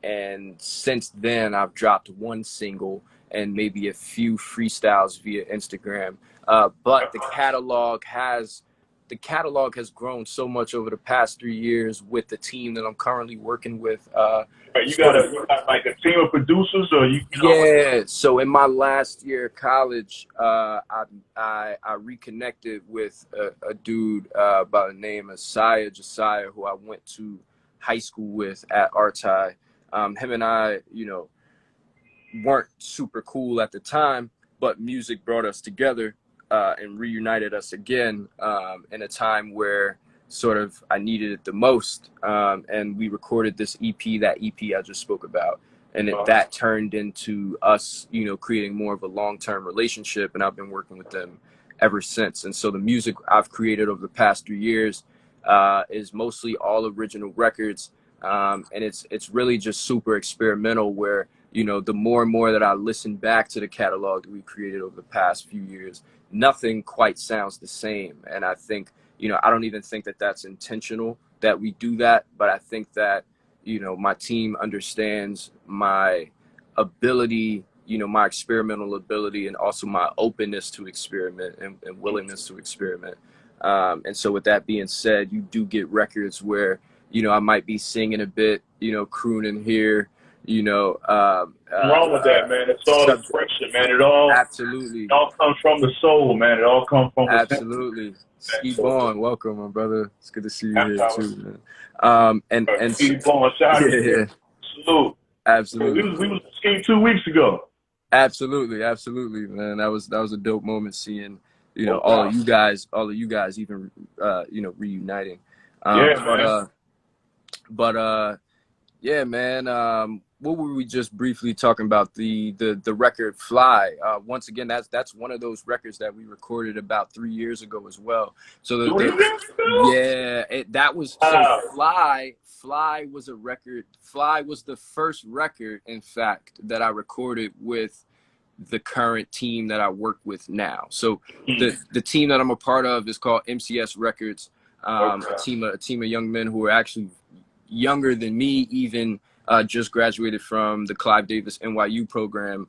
And since then, I've dropped one single and maybe a few freestyles via Instagram. But the catalog has grown so much over the past 3 years with the team that I'm currently working with. You got like a team of producers, or you know? Yeah. So in my last year of college, I reconnected with a dude by the name of Josiah, who I went to high school with at Artai. Him and I, weren't super cool at the time, but music brought us together and reunited us again in a time where sort of I needed it the most. And we recorded this EP, that EP I just spoke about. And that turned into us, creating more of a long-term relationship. And I've been working with them ever since. And so the music I've created over the past 3 years, is mostly all original records. And it's really just super experimental where, you know, the more and more that I listen back to the catalog that we created over the past few years, nothing quite sounds the same. And I think, you know, I don't even think that that's intentional that we do that, but I think that, you know, my team understands my ability, you know, my experimental ability, and also my openness to experiment and willingness to experiment. And so with that being said, you do get records where, you know, I might be singing a bit, you know, crooning here, you know. Wrong with that, man. It's all expression, man. Absolutely. It all comes from the soul, man. It all comes from within. Absolutely. Ski Vaughn, welcome, my brother. It's good to see you here too, man. And Ski Vaughn, shout out. Yeah. Salute. Absolutely. We was skiing 2 weeks ago. Absolutely, man. That was a dope moment seeing, you know, all of you guys even you know, reuniting. Yeah, man. What were we just briefly talking about? The record Fly. Once again, that's one of those records that we recorded about 3 years ago as well. So that was so Fly was a record. Fly was the first record, in fact, that I recorded with the current team that I work with now. So the team that I'm a part of is called MCS Records. A team of young men who are actually younger than me, even just graduated from the Clive Davis NYU program,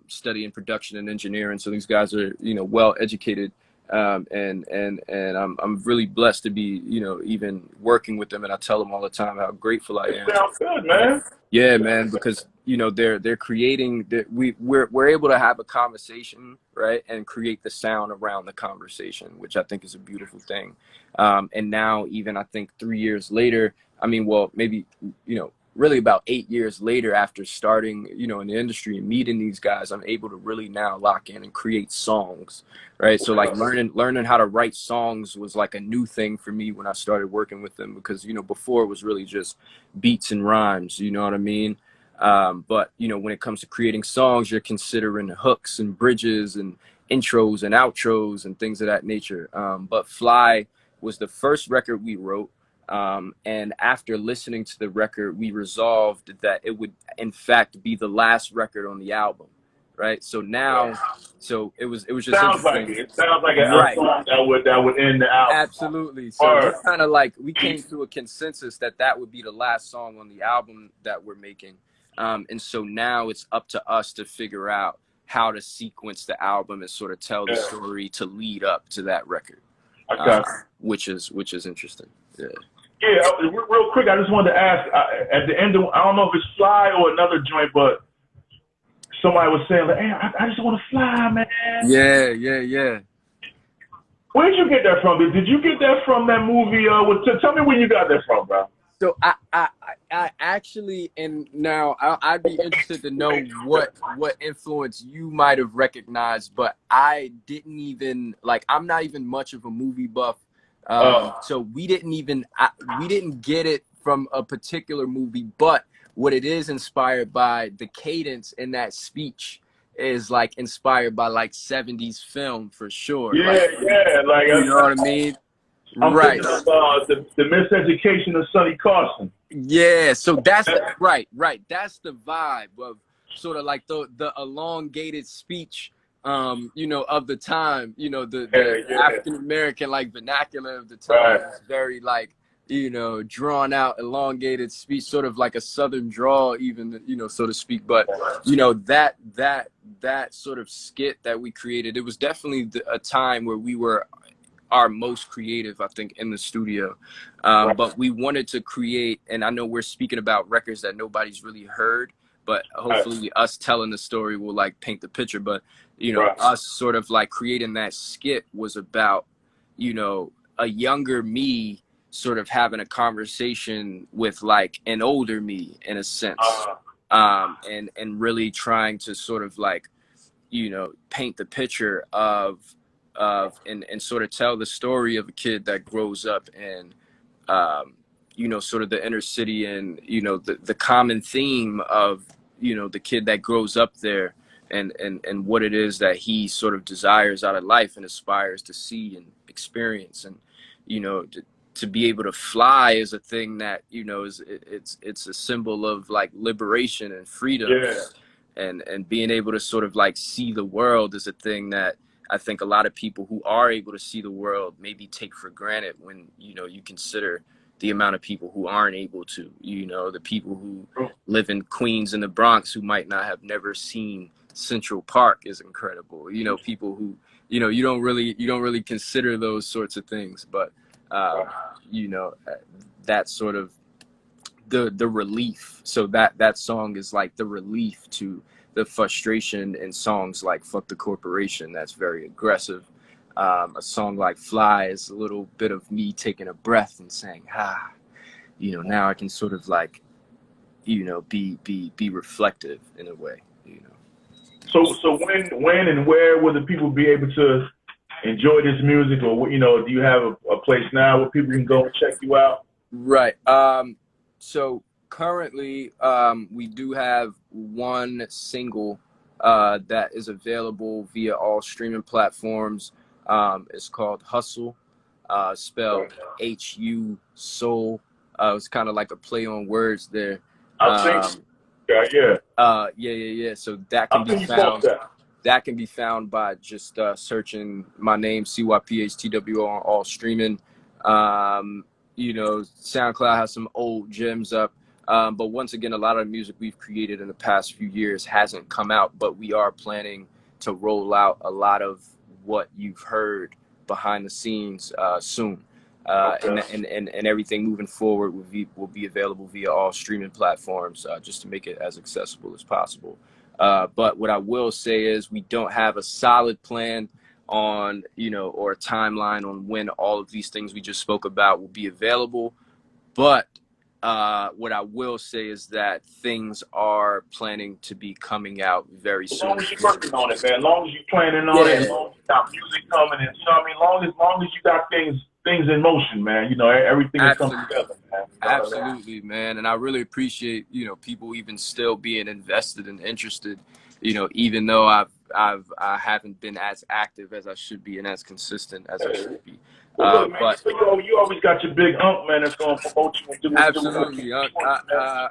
studying production and engineering. So these guys are, you know, well educated, and I'm really blessed to be, you know, even working with them. And I tell them all the time how grateful I am. Sounds good, man. Yeah, man, because, you know, they're creating that we're able to have a conversation, right, and create the sound around the conversation, which I think is a beautiful thing. And now, even I think 3 years later, I mean, well, maybe, you know, really about 8 years later after starting, you know, in the industry and meeting these guys, I'm able to really now lock in and create songs, right? So like learning how to write songs was like a new thing for me when I started working with them, because, you know, before it was really just beats and rhymes, you know what I mean? But, you know, when it comes to creating songs, you're considering hooks and bridges and intros and outros and things of that nature. But Fly was the first record we wrote. And after listening to the record, we resolved that it would, in fact, be the last record on the album, right? So now, so it was just sounds like it. It sounds like an song that would end the album. Absolutely. So it's kind of like we came to a consensus that would be the last song on the album that we're making. And so now it's up to us to figure out how to sequence the album and sort of tell the story to lead up to that record, which is interesting. Yeah. Yeah, real quick, I just wanted to ask, at the end of, I don't know if it's Fly or another joint, but somebody was saying, like, hey, I just want to fly, man. Yeah. Where did you get that from? Did you get that from that movie? Tell me where you got that from, bro. So I actually, and now I'd be interested to know what influence you might have recognized, but I didn't even, like, I'm not even much of a movie buff. So we didn't get it from a particular movie, but what it is inspired by, the cadence in that speech is like inspired by like 70s film for sure. Yeah, like you know what I mean? I'm right. The Miseducation of Sonny Carson. Yeah, so that's right. That's the vibe of sort of like the elongated speech, you know, of the time, you know, the African American like vernacular of the time is very like, you know, drawn out, elongated speech, sort of like a Southern drawl, even, you know, so to speak. But, you know, that sort of skit that we created, it was definitely a time where we were our most creative, I think, in the studio. But we wanted to create, and I know we're speaking about records that nobody's really heard, but hopefully us telling the story will like paint the picture. But, you know, us sort of like creating that skit was about, you know, a younger me sort of having a conversation with like an older me in a sense, and really trying to sort of like, you know, paint the picture of and sort of tell the story of a kid that grows up in, you know, sort of the inner city, and, you know, the common theme of, you know, the kid that grows up there and what it is that he sort of desires out of life and aspires to see and experience. And, you know, to be able to fly is a thing that, you know, it's a symbol of like liberation and freedom. Yeah. And being able to sort of like see the world is a thing that I think a lot of people who are able to see the world maybe take for granted when, you know, you consider the amount of people who aren't able to, you know, the people who live in Queens and the Bronx who might not have never seen Central Park is incredible. You know, people who, you know, you don't really consider those sorts of things, but you know, that sort of the relief. So that song is like the relief to the frustration in songs like Fuck the Corporation. That's very aggressive. A song like Fly is a little bit of me taking a breath and saying, you know, now I can sort of like, you know, be reflective in a way, you know. So when and where will the people be able to enjoy this music, or, you know, do you have a place now where people can go and check you out? Right. So currently, we do have one single that is available via all streaming platforms. It's called Hustle, spelled H-U Soul. It's kind of like a play on words there. I think, yeah. So that can be found. That can be found by just searching my name, CYPHTWO, on all streaming. You know, SoundCloud has some old gems up. But once again, a lot of the music we've created in the past few years hasn't come out, but we are planning to roll out a lot of what you've heard behind the scenes soon. And everything moving forward will be available via all streaming platforms, just to make it as accessible as possible. But what I will say is we don't have a solid plan on, you know, or a timeline on when all of these things we just spoke about will be available. But what I will say is that things are planning to be coming out very soon. As long as you're working on it, man. As long as you're planning on it, as long as you got music coming, and, you know what I mean? As long as you got things in motion, man. You know, everything is coming together, man. Absolutely, man. And I really appreciate, you know, people even still being invested and interested, you know, even though I haven't been as active as I should be and as consistent as I should be. Well, look, man, But you always got your big man that's going to promote you and do absolutely, I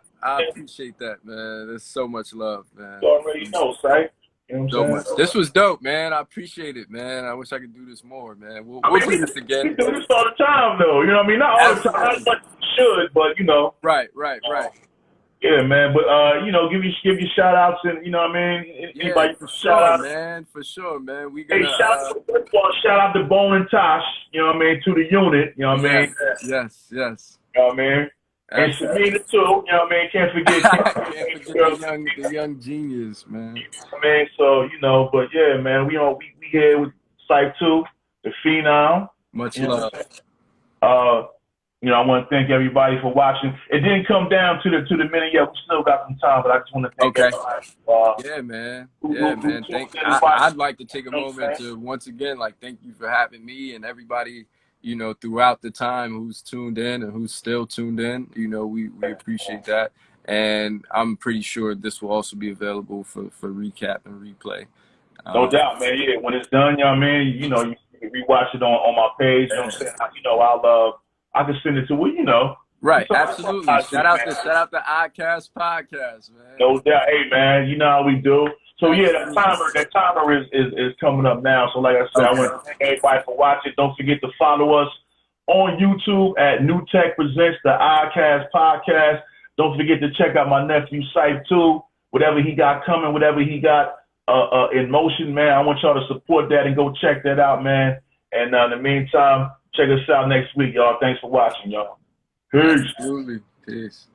appreciate that, man. There's so much love, man. You already know, right? You know what So I'm much. saying? This was dope, man. I appreciate it, man. I wish I could do this more, man. We'll do this again. We do this all the time, though. You know what I mean? Not all the time. Not as much as we should, but, you know. Right. Yeah, man. But, you know, give you shout outs and, you know what I mean? Anybody for shout out, man. For sure, man. We Hey, gonna, shout out to Bone and Tosh, you know what I mean, to the unit, you know what I mean? Yes. You know what I mean? And Shamina too, you know what I mean? Can't forget the young genius, man. I mean, so, you know, but yeah, man, we here with Cypher 2, the Phenom. Much love. You know, I want to thank everybody for watching. It didn't come down to the minute yet. We still got some time, but I just want to thank everybody. Yeah, man. I'd like to take a moment to once again, like, thank you for having me and everybody, you know, throughout the time who's tuned in and who's still tuned in. You know, we appreciate that. And I'm pretty sure this will also be available for recap and replay. No doubt, man. Yeah, when it's done, you know what I mean? You know, you can rewatch it on my page. You know what I'm saying? You know, I can send it to you know. Right, absolutely. Shout out the iCast podcast, man. No doubt. Hey, man, you know how we do. So yeah, that timer is coming up now. So like I said, I want to thank everybody for watching. Don't forget to follow us on YouTube at New Tech Presents the iCast podcast. Don't forget to check out my nephew Cypher 2. Whatever he got coming, whatever he got in motion, man. I want y'all to support that and go check that out, man. And in the meantime, check us out next week, y'all. Thanks for watching, y'all. Peace. Absolutely. Peace.